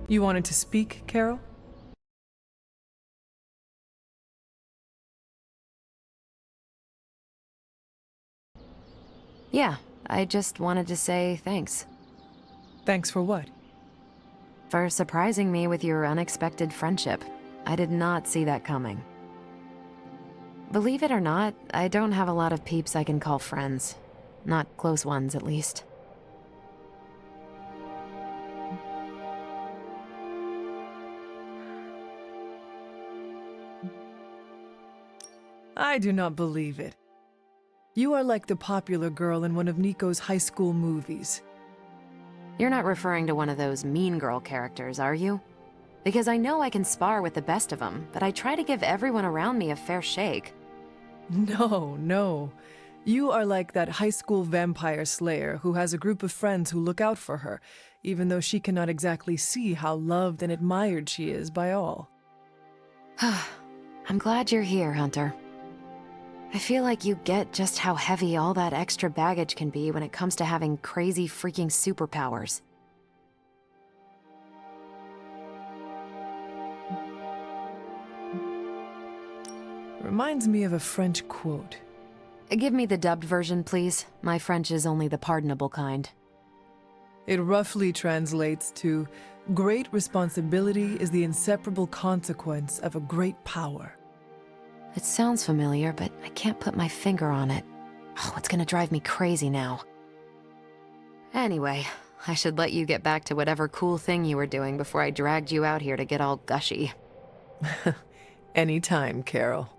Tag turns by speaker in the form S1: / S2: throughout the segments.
S1: You wanted to speak, Carol?
S2: Yeah, I just wanted to say thanks.
S1: Thanks for what?
S2: For surprising me with your unexpected friendship. I did not see that coming. Believe it or not, I don't have a lot of peeps I can call friends. Not close ones, at least.
S1: I do not believe it. You are like the popular girl in one of Nico's high school movies.
S2: You're not referring to one of those mean girl characters, are you? Because I know I can spar with the best of them, but I try to give everyone around me a fair shake.
S1: No. You are like that high school vampire slayer who has a group of friends who look out for her, even though she cannot exactly see how loved and admired she is by all.
S2: I'm glad you're here, Hunter. I feel like you get just how heavy all that extra baggage can be when it comes to having crazy freaking superpowers.
S1: Reminds me of a French quote.
S2: Give me the dubbed version, please. My French is only the pardonable kind.
S1: It roughly translates to, "Great responsibility is the inseparable consequence of a great power."
S2: It sounds familiar, but I can't put my finger on it. Oh, it's gonna drive me crazy now. Anyway, I should let you get back to whatever cool thing you were doing before I dragged you out here to get all gushy.
S1: Anytime, Carol.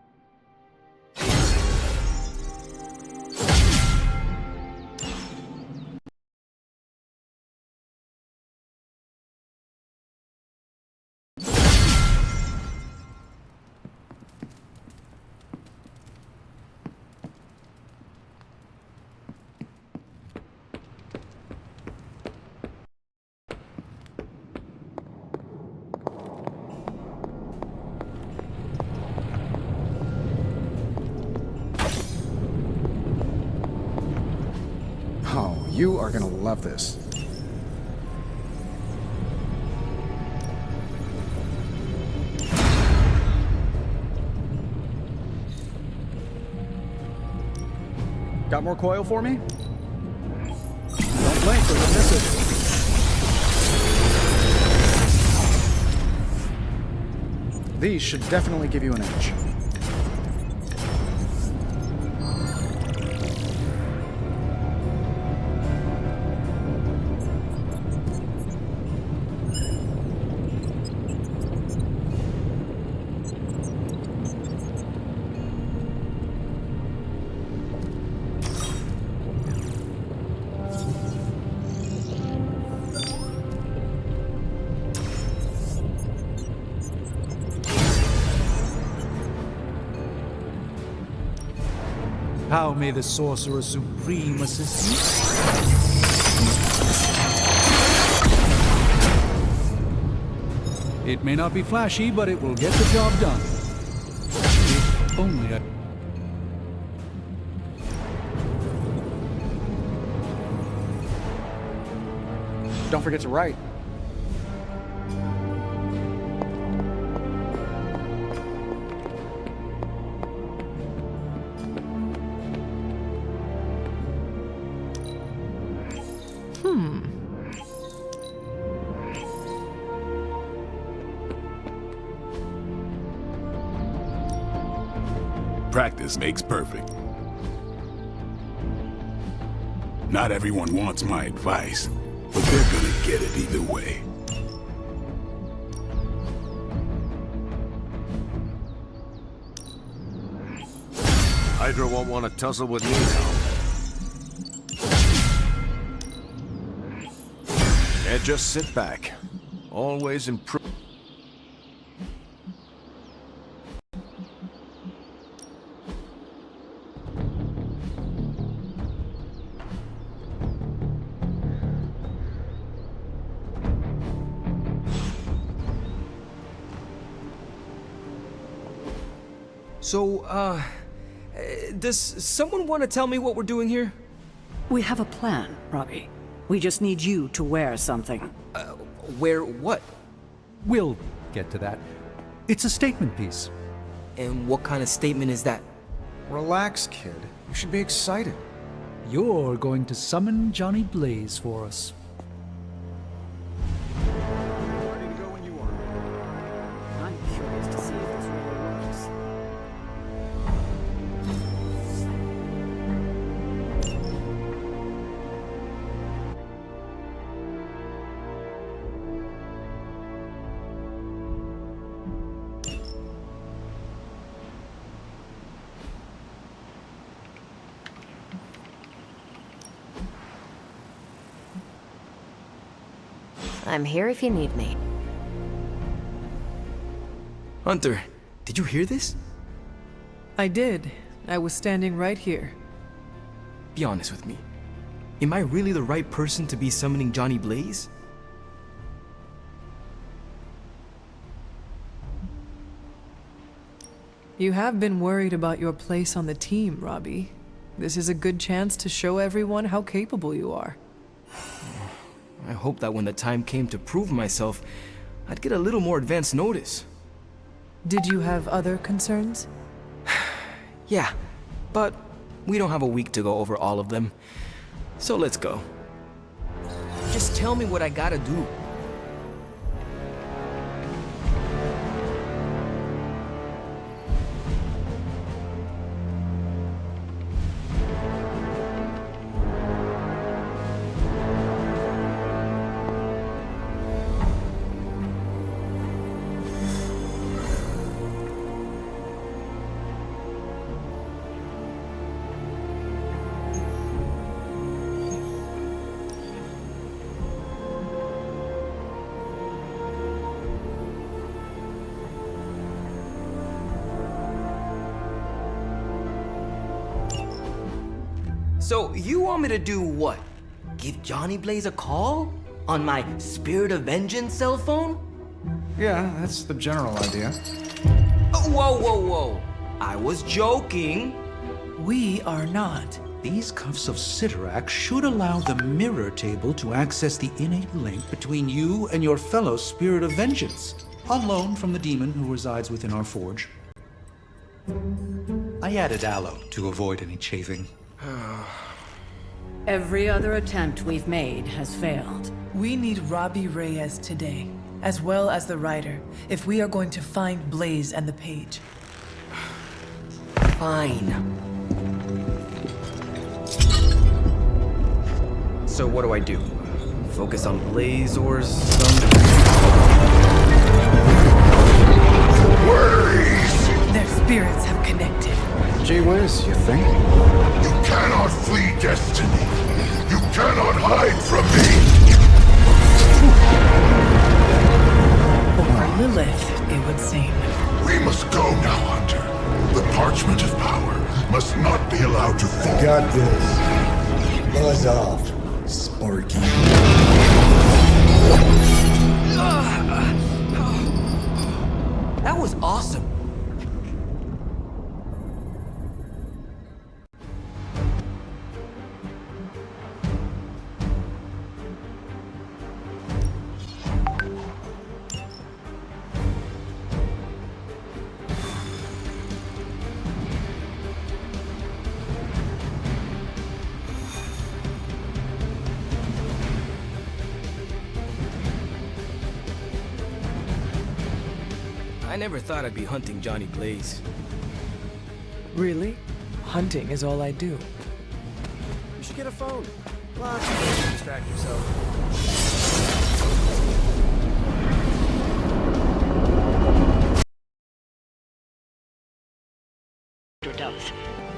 S3: Oh, you are gonna love this. Got more coil for me? Don't blink or you'll miss it. These should definitely give you an edge.
S4: How may the Sorcerer Supreme assist you? It may not be flashy, but it will get the job done. If only I...
S3: Don't forget to write.
S5: Practice makes perfect. Not everyone wants my advice, but they're gonna get it either way.
S6: Hydra won't want to tussle with me now. And just sit back. Always improve.
S7: So, does someone want to tell me what we're doing here?
S8: We have a plan, Robbie. We just need you to wear something.
S7: Wear what?
S4: We'll get to that. It's a statement piece.
S7: And what kind of statement is that?
S3: Relax, kid. You should be excited.
S4: You're going to summon Johnny Blaze for us.
S3: Ready to go when you are.
S8: I'm curious to see if this really works.
S2: I'm here if you need me.
S7: Hunter, did you hear this?
S1: I did. I was standing right here.
S7: Be honest with me. Am I really the right person to be summoning Johnny Blaze?
S1: You have been worried about your place on the team, Robbie. This is a good chance to show everyone how capable you are.
S7: I hope that when the time came to prove myself, I'd get a little more advance notice.
S1: Did you have other concerns?
S7: Yeah, but we don't have a week to go over all of them. So let's go. Just tell me what I gotta do. So, you want me to do what? Give Johnny Blaze a call? On my Spirit of Vengeance cell phone?
S3: Yeah, that's the general idea.
S7: Oh, whoa. I was joking.
S9: We are not. These cuffs of Cyttorak should allow the mirror table to access the innate link between you and your fellow Spirit of Vengeance, on loan from the demon who resides within our forge. I added aloe to avoid any chafing.
S8: Every other attempt we've made has failed.
S10: We need Robbie Reyes today, as well as the writer, if we are going to find Blaze and the page.
S7: Fine. So what do I do? Focus on Blaze or some...
S10: Their spirits have connected.
S3: Gee whiz, you think?
S5: You cannot flee destiny. You cannot hide from me.
S10: Or Lilith, it would seem.
S5: We must go now, Hunter. The parchment of power must not be allowed to fall.
S11: Got this. Buzz off, Sparky.
S7: That was awesome. I never thought I'd be hunting Johnny Blaze.
S1: Really? Hunting is all I do.
S6: You should get a phone. Lots of ways to distract yourself.
S8: Does.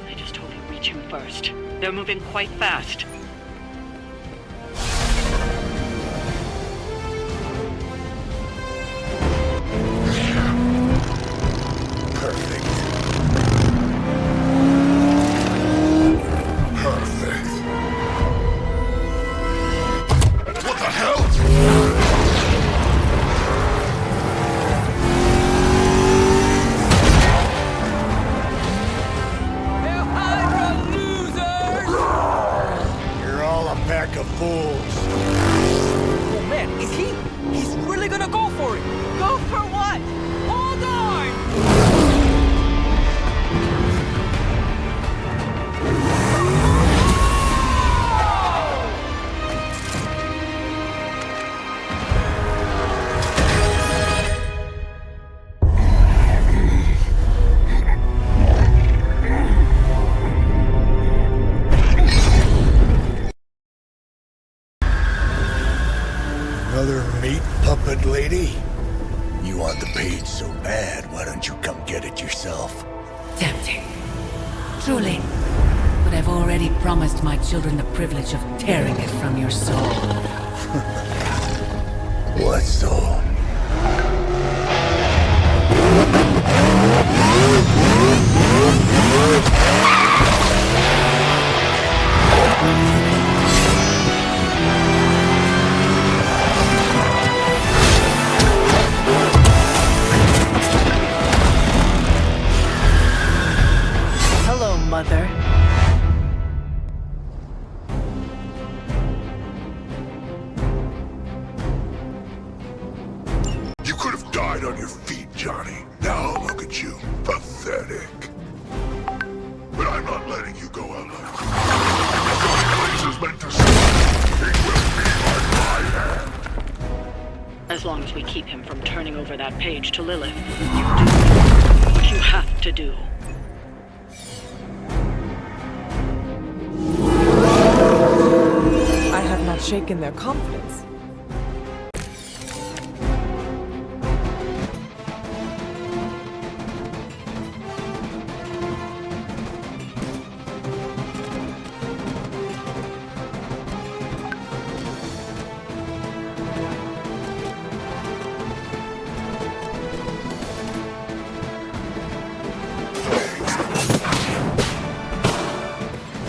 S8: I just hope you reach him first. They're moving quite fast.
S7: Oh man, is he? He's really gonna go for it!
S12: Truly. But I've already promised my children the privilege of tearing it from your soul.
S11: What soul?
S10: Hello, Mother.
S5: You could have died on your feet, Johnny. Now look at you. Pathetic. But I'm not letting you go out like this. Is meant to say, it will be by my hand.
S8: As long as we keep him from turning over that page to Lilith, you do what you have to do.
S1: I have not shaken their confidence.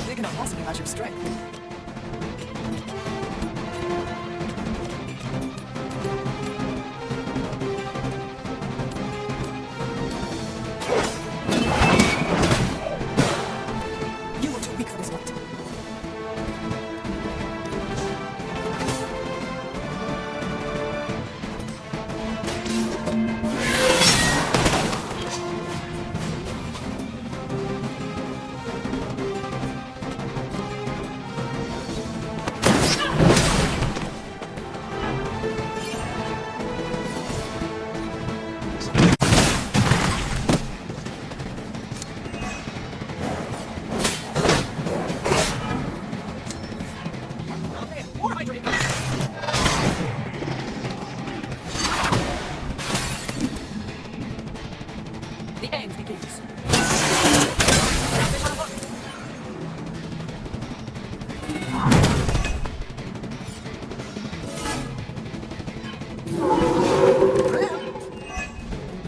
S1: They cannot possibly match your strength. You are too weak for this fight. The end begins.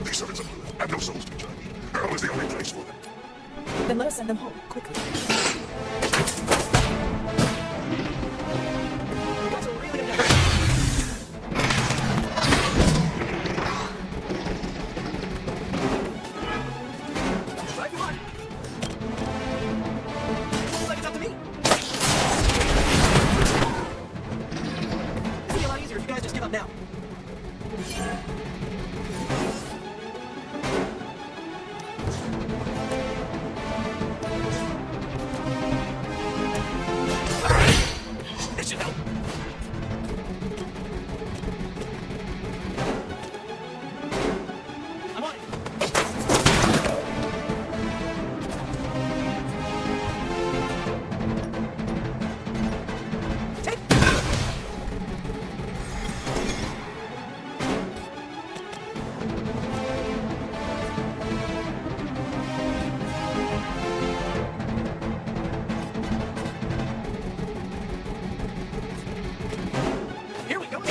S5: These servants of Lilith have no souls to judge. Hell is the only place for them.
S1: Then let us send them home, quickly.
S6: Now. This should help. I'm on it. Here we go.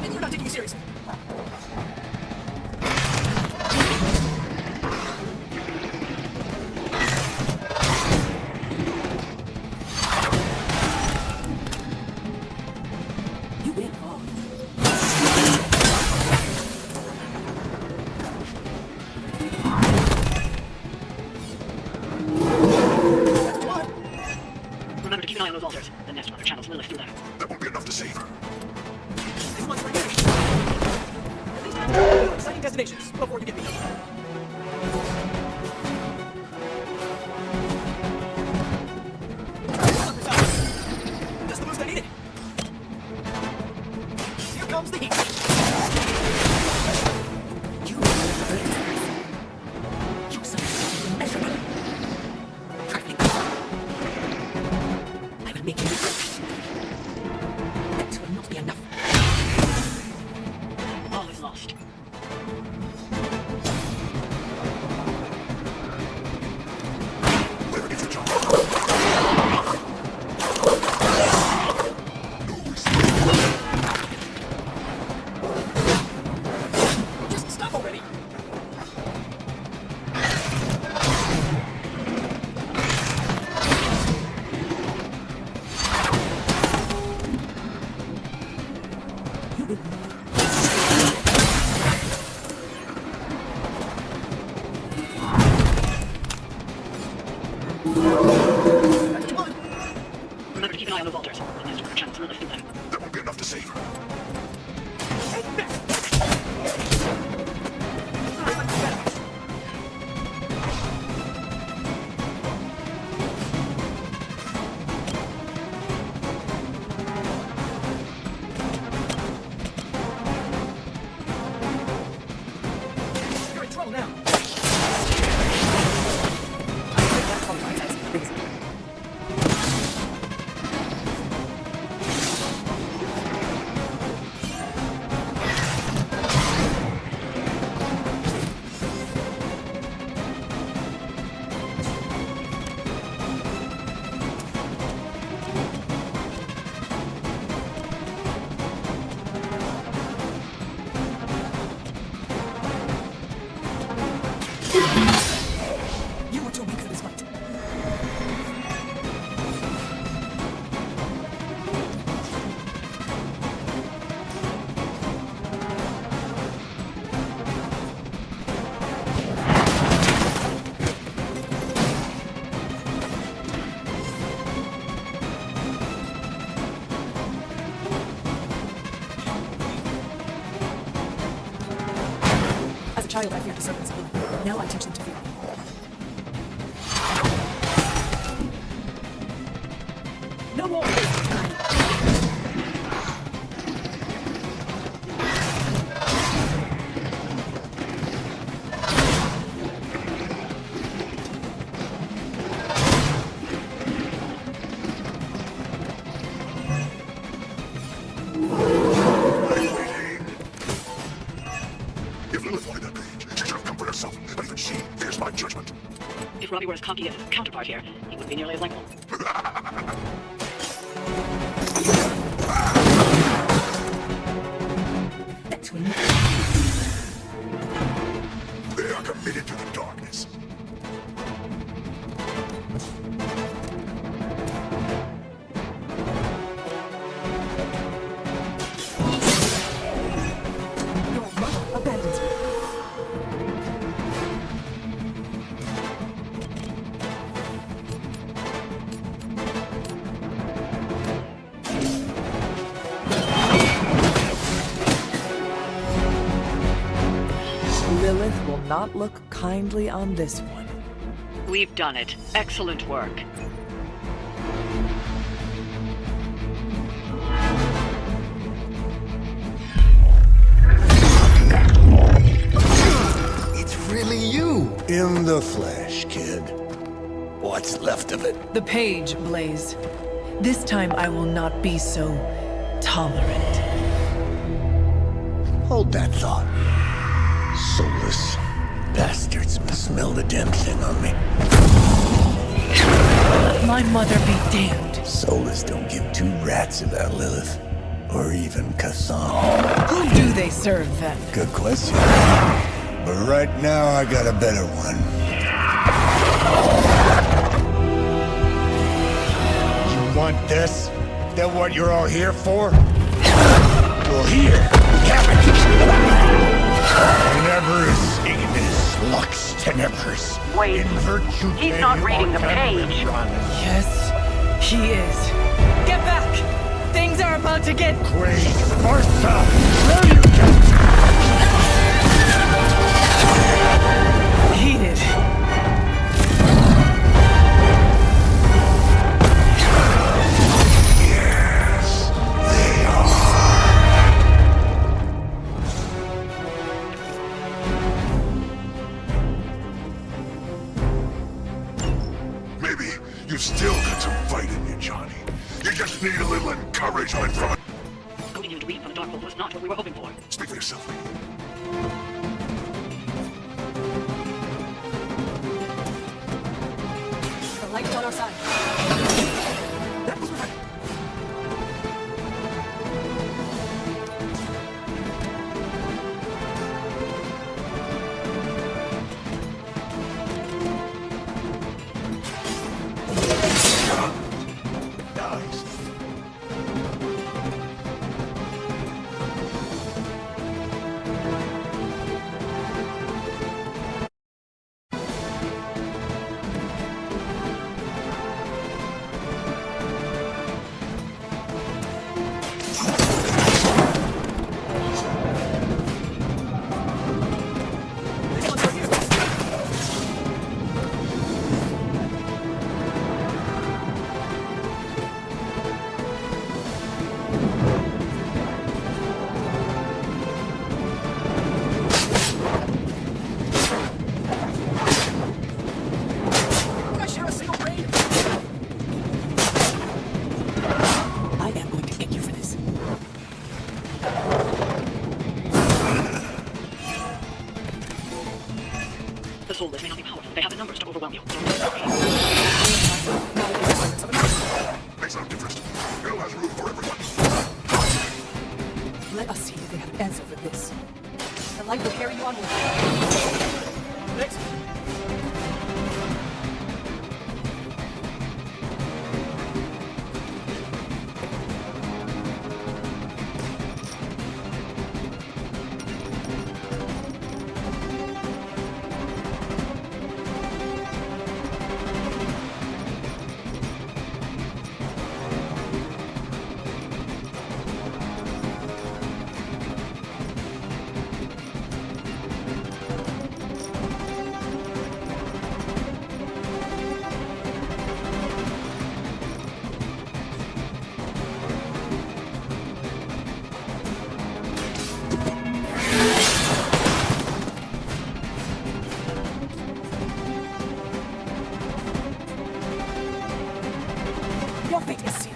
S6: And you're not taking me seriously. You win.
S8: Remember to keep an eye on those altars. The Nest Runner channels Lilith through them.
S5: That won't be enough to save her.
S6: This one's right here. At least exciting destinations before you get me. Just the boost I needed. Here comes the heat. You
S8: an eye on the vaulters. Unless you're a chance to lift them.
S5: That won't be enough to save her.
S6: You're in trouble now. You were too weak for this fight. As a child, I feared the serpent's blood. Now I teach them to fear. No more!
S5: If Lilith wanted that page, she should have come for herself. But even she fears my judgment.
S8: If Robbie were his cocky counterpart here, he would be nearly as likable.
S5: They are committed to the darkness.
S6: Your mother abandons me.
S1: Lilith will not look kindly on this one.
S8: We've done it. Excellent work.
S11: It's really you. In the flesh, kid. What's left of it?
S10: The page, Blaze. This time I will not be so tolerant.
S11: Hold that thought. Soulless bastards must smell the damn thing on me.
S10: My mother be damned.
S11: Soulless don't give two rats about Lilith. Or even Kassan.
S10: Who do they serve then?
S11: Good question. But right now I got a better one. You want this? That what you're all here for? Well, here, have it! Tenebris ignis lux tenebris.
S8: Wait,
S11: In virtue
S8: he's not reading the page.
S10: Yes, he is. Get back! Things are about to get
S11: Great Martha! Where you
S10: heated.
S11: Yes, they are.
S5: Maybe you've still got some fight in you, Johnny. You just need a little encouragement from it.
S8: Goading him to weep on the dark hole was not what we were hoping for.
S5: Speak for yourself, lady.
S6: The light is on our side. That was right.
S5: Nice.
S8: The soulless may not be powerful. They have the numbers to overwhelm you.
S5: Makes no difference. Hell has room for everyone.
S6: Let us see if they have an answer for this. The light will carry you onward. Next. Your fate is sealed.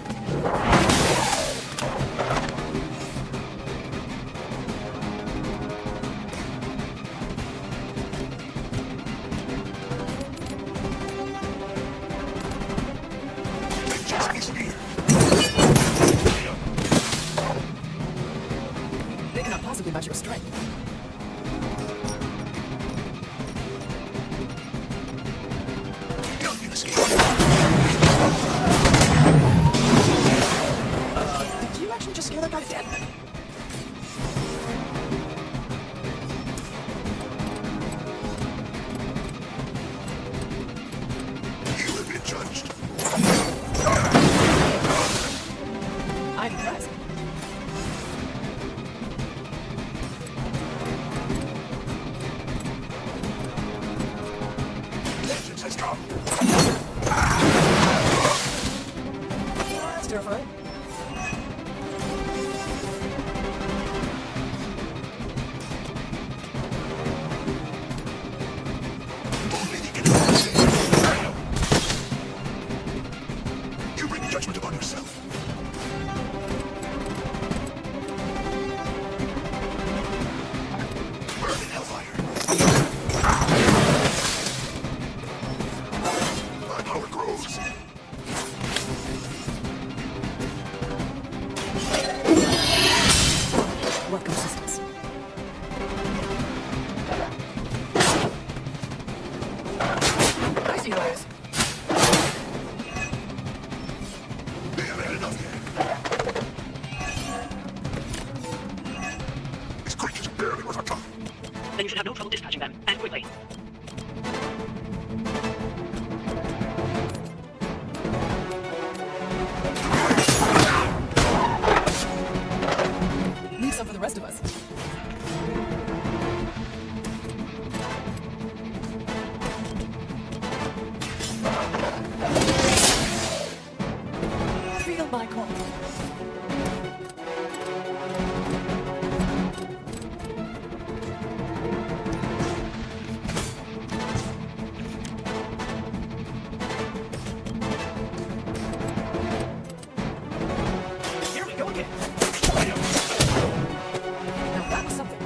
S6: They cannot possibly match your strength. Did you actually just scare that guy to death?
S5: You have been judged.
S6: I'm impressed.
S5: Vengeance has come.
S6: That's terrifying.
S5: You bring judgment upon yourself. Burn in hellfire. My power grows.
S6: What consistence? I see how it is.
S5: They haven't had enough yet. These creatures are barely worth our time.
S8: Then you should have no trouble dispatching them, and quickly.
S6: Leave some for the rest of us. Feel my call. Here we go again. Now that was something.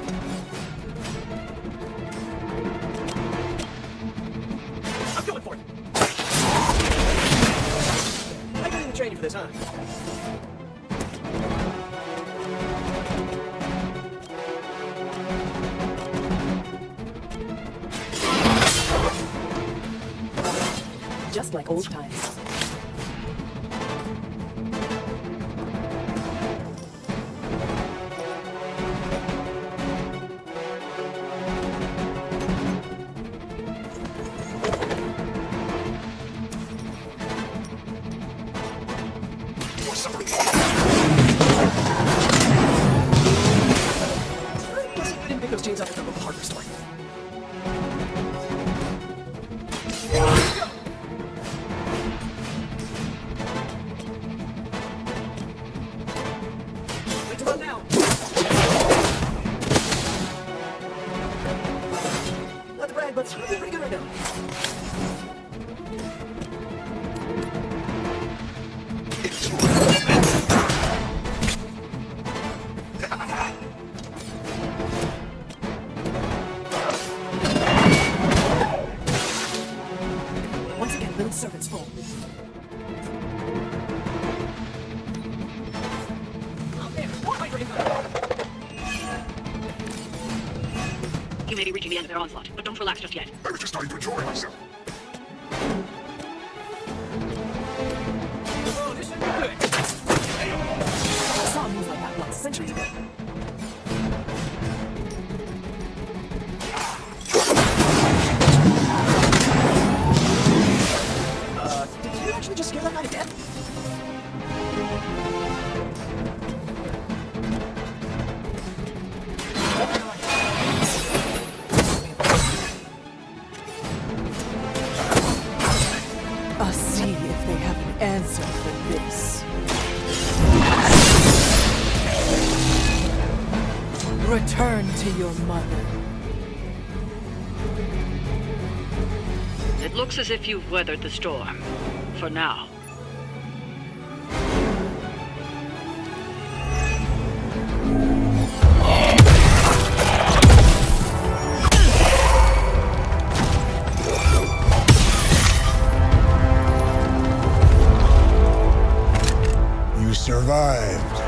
S6: I'm going for it. I got in the training for this, huh? Just like old times.
S5: You're suffering.
S6: I didn't pick those chains up at the local hardware store. Way to run now. Not to brag, but I'm doing pretty good right now. own servant's fault. Out there, more Hydra incoming!
S8: You may be reaching the end of their onslaught, but don't relax just yet.
S5: I was just starting to enjoy myself.
S6: Oh, this should be good. I saw a move like that once, centuries ago. Did you actually just scare that guy to death?
S1: I'll see if they have an answer for this. Return to your mother.
S8: It looks as if you've weathered the storm. For now.
S11: You survived.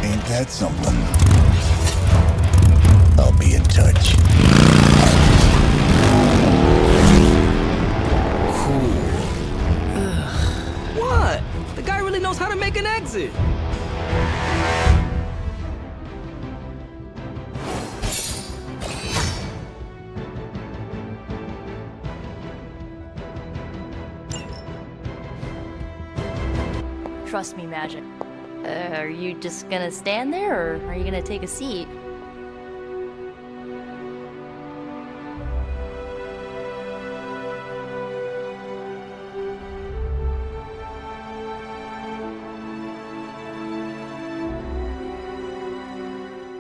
S11: Ain't that something? I'll be in touch.
S7: What? The guy really knows how to make an exit.
S13: Trust me, Magic. Are you just gonna stand there, or are you gonna take a seat?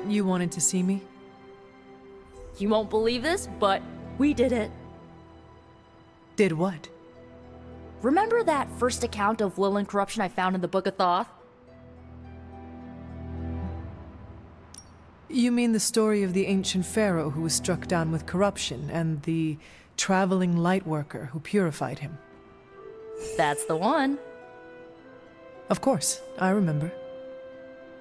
S1: You wanted to see me?
S13: You won't believe this, but we did it.
S1: Did what?
S13: Remember that first account of Lilith corruption I found in the Book of Thoth?
S1: You mean the story of the ancient pharaoh who was struck down with corruption and the traveling lightworker who purified him?
S13: That's the one.
S1: Of course, I remember.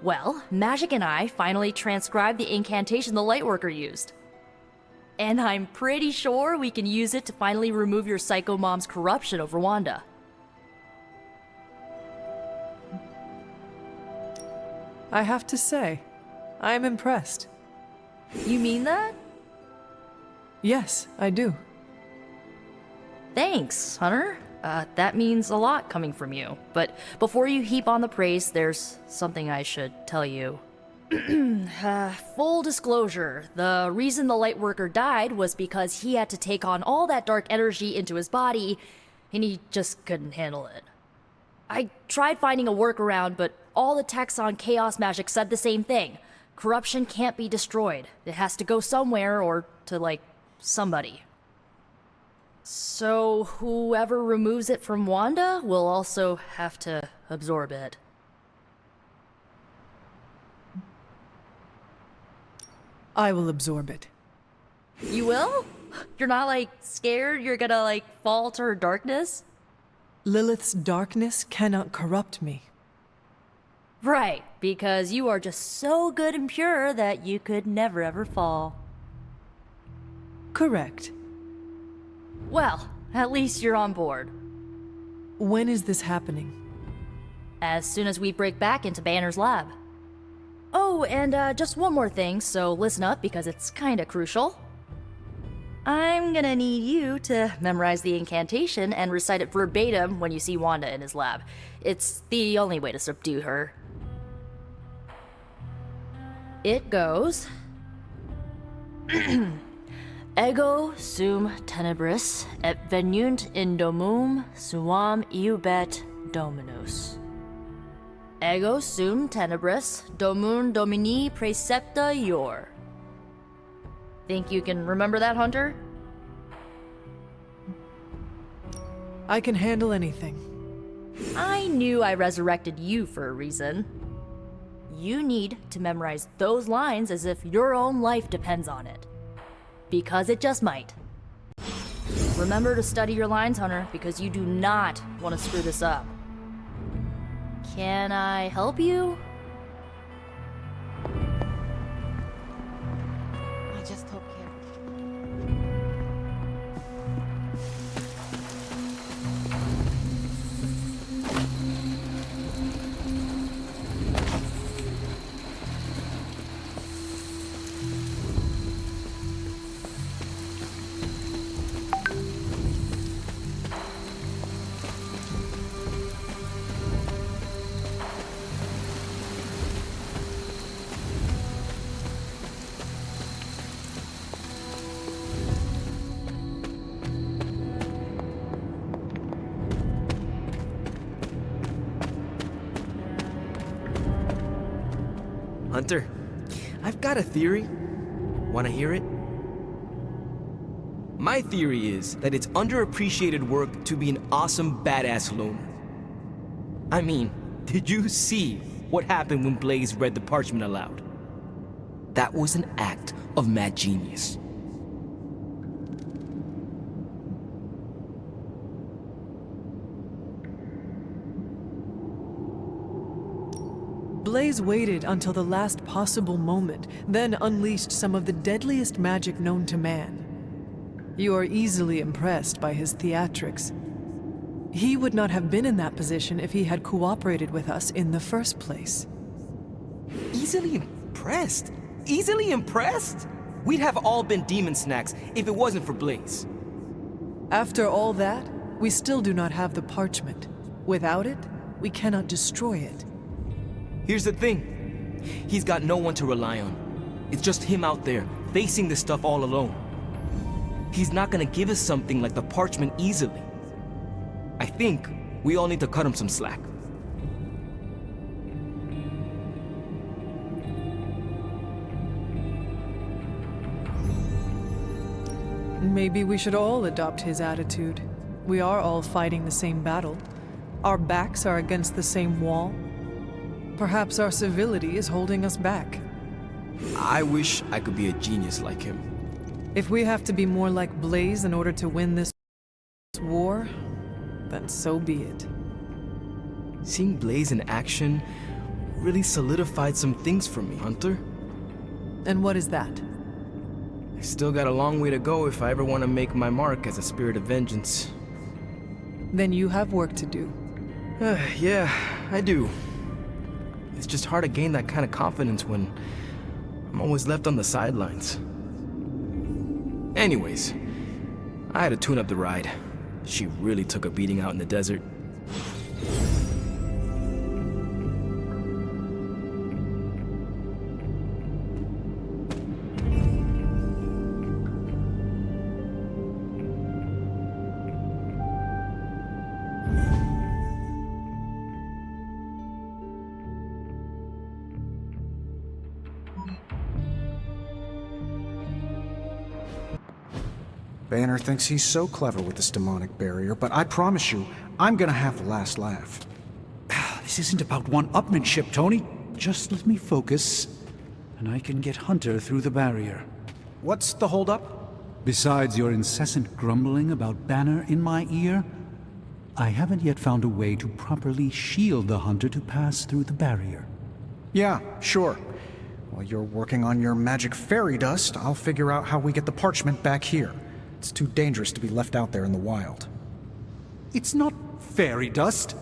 S13: Well, Magic and I finally transcribed the incantation the Lightworker used. And I'm pretty sure we can use it to finally remove your Psycho Mom's corruption over Wanda.
S1: I have to say, I am impressed.
S13: You mean that?
S1: Yes, I do.
S13: Thanks, Hunter. That means a lot coming from you. But before you heap on the praise, there's something I should tell you. Full disclosure, the reason the Lightworker died was because he had to take on all that dark energy into his body, and he just couldn't handle it. I tried finding a workaround, but all the texts on Chaos Magic said the same thing. Corruption can't be destroyed. It has to go somewhere or to, like, somebody. So whoever removes it from Wanda will also have to absorb it.
S1: I will absorb it.
S13: You will? You're not, like, scared you're gonna, like, fall to her darkness?
S1: Lilith's darkness cannot corrupt me.
S13: Right, because you are just so good and pure that you could never ever fall.
S1: Correct.
S13: Well, at least you're on board.
S1: When is this happening?
S13: As soon as we break back into Banner's lab. Oh, and just one more thing, so listen up because it's kinda crucial. I'm gonna need you to memorize the incantation and recite it verbatim when you see Wanda in his lab. It's the only way to subdue her. It goes... Ego sum tenebris et venunt in domum suam iubet dominus. Ego sum tenebris domum domini praecepta ior. Think you can remember that, Hunter?
S1: I can handle anything.
S13: I knew I resurrected you for a reason. You need to memorize those lines as if your own life depends on it. Because it just might. Remember to study your lines, Hunter, because you do not want to screw this up. Can I help you?
S2: I just hope you...
S7: Hunter, I've got a theory. Wanna hear it? My theory is that it's underappreciated work to be an awesome badass loner. I mean, did you see what happened when Blaze read the parchment aloud? That was an act of mad genius.
S1: Blaze waited until the last possible moment, then unleashed some of the deadliest magic known to man. You are easily impressed by his theatrics. He would not have been in that position if he had cooperated with us in the first place.
S7: Easily impressed? Easily impressed? We'd have all been demon snacks if it wasn't for Blaze.
S1: After all that, we still do not have the parchment. Without it, we cannot destroy it.
S7: Here's the thing. He's got no one to rely on. It's just him out there, facing this stuff all alone. He's not gonna give us something like the parchment easily. I think we all need to cut him some slack.
S1: Maybe we should all adopt his attitude. We are all fighting the same battle. Our backs are against the same wall. Perhaps our civility is holding us back.
S7: I wish I could be a genius like him.
S1: If we have to be more like Blaze in order to win this war, then so be it.
S7: Seeing Blaze in action really solidified some things for me, Hunter.
S1: And what is that?
S7: I still got a long way to go if I ever want to make my mark as a spirit of vengeance.
S1: Then you have work to do.
S7: Yeah, I do. It's just hard to gain that kind of confidence when I'm always left on the sidelines. Anyways, I had to tune up the ride. She really took a beating out in the desert.
S3: Banner thinks he's so clever with this demonic barrier, but I promise you, I'm gonna have the last laugh.
S9: This isn't about one-upmanship, Tony. Just let me focus, and I can get Hunter through the barrier.
S3: What's the holdup?
S9: Besides your incessant grumbling about Banner in my ear, I haven't yet found a way to properly shield the Hunter to pass through the barrier.
S3: Yeah, sure. While you're working on your magic fairy dust, I'll figure out how we get the parchment back here. It's too dangerous to be left out there in the wild.
S9: It's not fairy dust.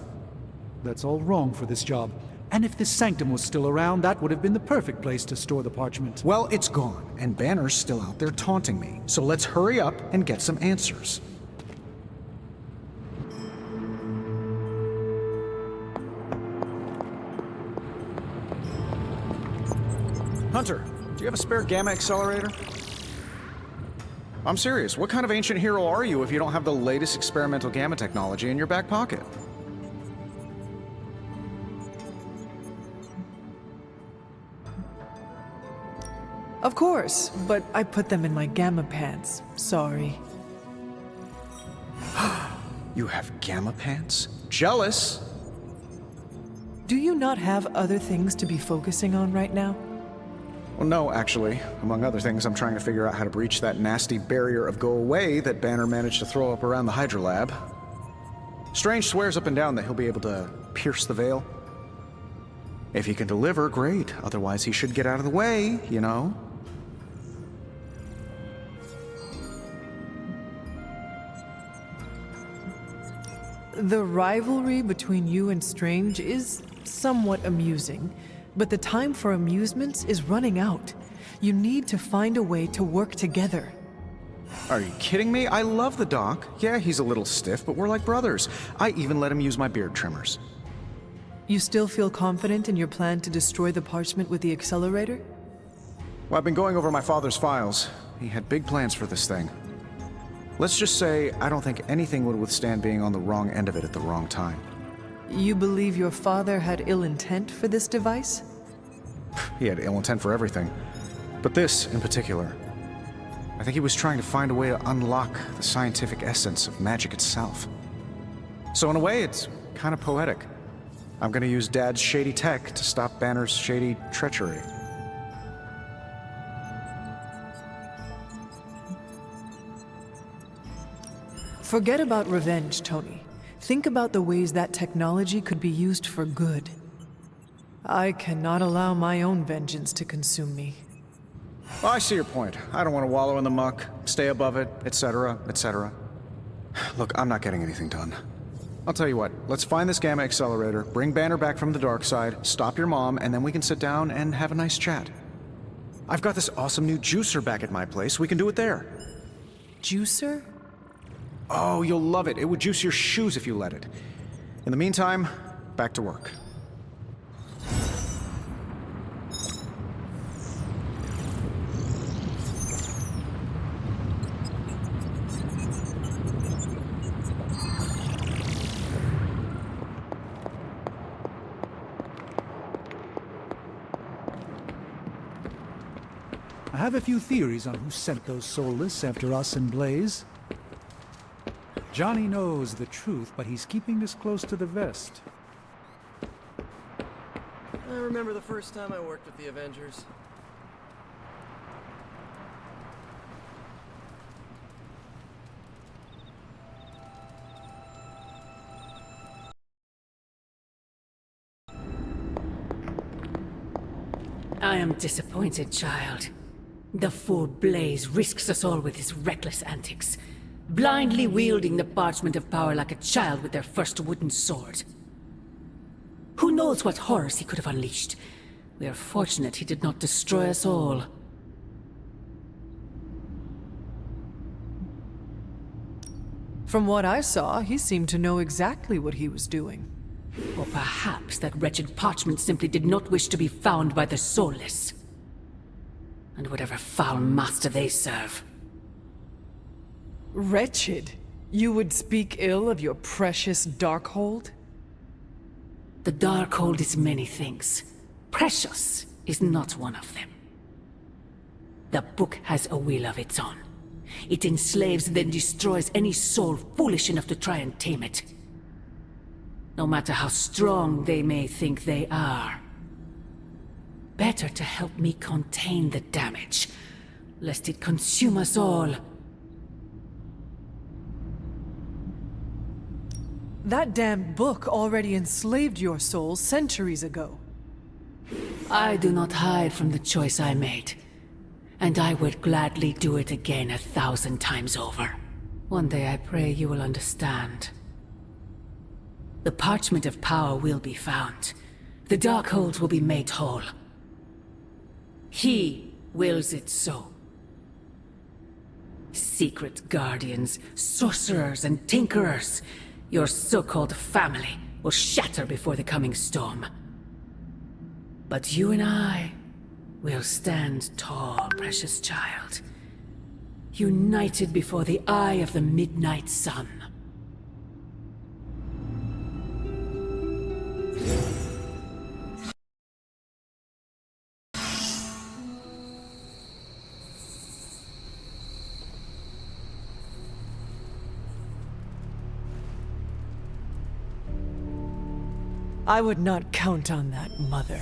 S9: That's all wrong for this job. And if this sanctum was still around, that would have been the perfect place to store the parchment.
S3: Well, it's gone, and Banner's still out there taunting me. So let's hurry up and get some answers. Hunter, do you have a spare gamma accelerator? I'm serious. What kind of ancient hero are you if you don't have the latest experimental gamma technology in your back pocket?
S1: Of course, but I put them in my gamma pants. Sorry.
S3: You have gamma pants? Jealous?
S1: Do you not have other things to be focusing on right now?
S3: Well, no, actually. Among other things, I'm trying to figure out how to breach that nasty barrier of go away that Banner managed to throw up around the Hydra lab. Strange swears up and down that he'll be able to pierce the veil. If he can deliver, great. Otherwise, he should get out of the way, you know?
S1: The rivalry between you and Strange is somewhat amusing, but the time for amusements is running out. You need to find a way to work together.
S3: Are you kidding me? I love the Doc. Yeah, he's a little stiff, but we're like brothers. I even let him use my beard trimmers.
S1: You still feel confident in your plan to destroy the parchment with the accelerator?
S3: Well, I've been going over my father's files. He had big plans for this thing. Let's just say I don't think anything would withstand being on the wrong end of it at the wrong time.
S1: You believe your father had ill intent for this device?
S3: He had ill intent for everything. But this, in particular. I think he was trying to find a way to unlock the scientific essence of magic itself. So in a way, it's kind of poetic. I'm gonna use Dad's shady tech to stop Banner's shady treachery.
S1: Forget about revenge, Tony. Think about the ways that technology could be used for good. I cannot allow my own vengeance to consume me.
S3: Well, I see your point. I don't want to wallow in the muck, stay above it, etc., etc. Look, I'm not getting anything done. I'll tell you what, let's find this gamma accelerator, bring Banner back from the dark side, stop your mom, and then we can sit down and have a nice chat. I've got this awesome new juicer back at my place. We can do it there.
S1: Juicer?
S3: Oh, you'll love it. It would juice your shoes if you let it. In the meantime, back to work.
S4: I have a few theories on who sent those soulless after us and Blaze. Johnny knows the truth, but he's keeping this close to the vest.
S6: I remember the first time I worked with the Avengers.
S12: I am disappointed, child. The fool Blaze risks us all with his reckless antics, blindly wielding the parchment of power like a child with their first wooden sword. Who knows what horrors he could have unleashed? We are fortunate he did not destroy us all.
S1: From what I saw, he seemed to know exactly what he was doing.
S12: Or perhaps that wretched parchment simply did not wish to be found by the soulless. And whatever foul master they serve.
S1: Wretched? You would speak ill of your precious Darkhold?
S12: The Darkhold is many things. Precious is not one of them. The book has a will of its own. It enslaves, then destroys any soul foolish enough to try and tame it. No matter how strong they may think they are. Better to help me contain the damage, lest it consume us all.
S1: That damned book already enslaved your soul centuries ago.
S12: I do not hide from the choice I made, and I would gladly do it again 1,000 times over. One day I pray you will understand. The parchment of power will be found. The Darkhold will be made whole. He wills it so. Secret guardians, sorcerers, and tinkerers, your so-called family, will shatter before the coming storm. But you and I will stand tall, precious child. United before the eye of the midnight sun.
S1: I would not count on that, Mother.